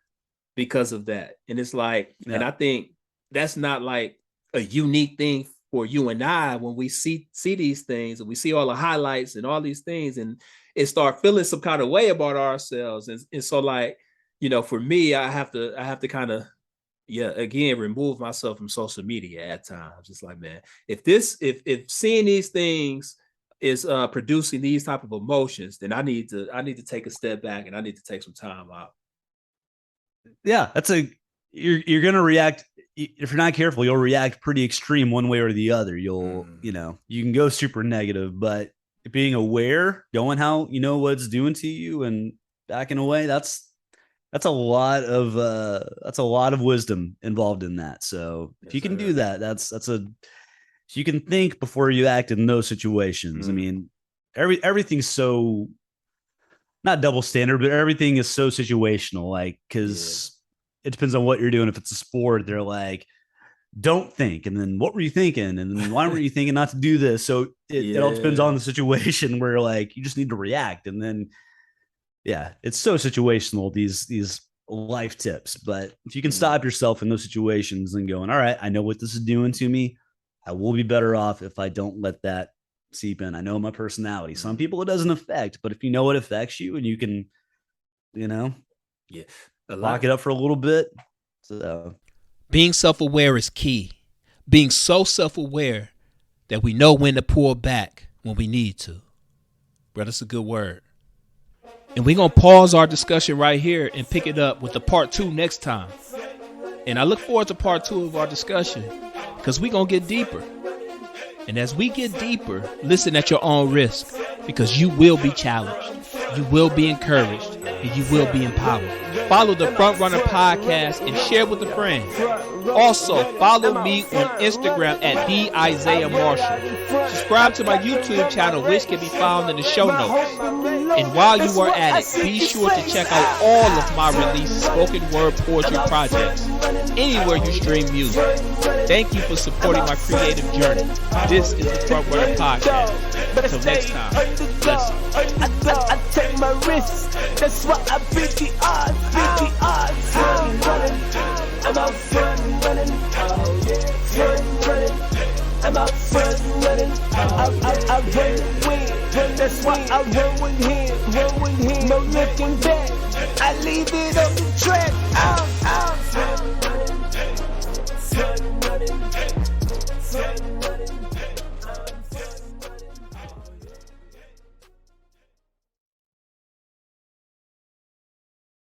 Speaker 1: because of that. And it's like, and I think that's not like a unique thing for you and I when we see these things and we see all the highlights and all these things and it start feeling some kind of way about ourselves. And so, like, for me, I have to kind of, again, remove myself from social media at times. It's like, man, if seeing these things is producing these type of emotions, then I need to take a step back and I need to take some time out.
Speaker 2: Yeah, you're going to react. If you're not careful, you'll react pretty extreme one way or the other. You'll, you can go super negative, but being aware, knowing how, what it's doing to you and backing away, that's a lot of wisdom involved in that. So if you can do that, you can think before you act in those situations. I mean, everything's so not double standard, but everything is so situational, like, because it depends on what you're doing. If it's a sport, they're like, don't think. And then what were you thinking? And then why were you thinking not to do this? So it all depends on the situation where, like, you just need to react. And then, it's so situational, these life tips. But if you can stop yourself in those situations and going, all right, I know what this is doing to me. I will be better off if I don't let that seep in. I know my personality. Some people it doesn't affect, but if you know it affects you and you can, lock it up for a little bit. So
Speaker 3: being self-aware is key. Being so self-aware that we know when to pull back when we need to. Bro, that's a good word. And we're going to pause our discussion right here and pick it up with the part 2 next time. And I look forward to part 2 of our discussion because we're going to get deeper. And as we get deeper, listen at your own risk because you will be challenged, you will be encouraged, and you will be empowered. Follow the Front Runner Podcast and share with a friend. Also, follow me on Instagram at @DIsaiahMarshall. Subscribe to my YouTube channel, which can be found in the show notes. And while you are at it, be sure to check out all of my released spoken word poetry projects anywhere you stream music. Thank you for supporting my creative journey. This is the Front Runner Podcast. Until next time, bless you.
Speaker 4: I take my risks. That's why I beat the odds. Beat the odds. Running. I'm out front running. Front running. I'm out front running. I run the win. That's why I run with him. No looking back. I leave it on the track.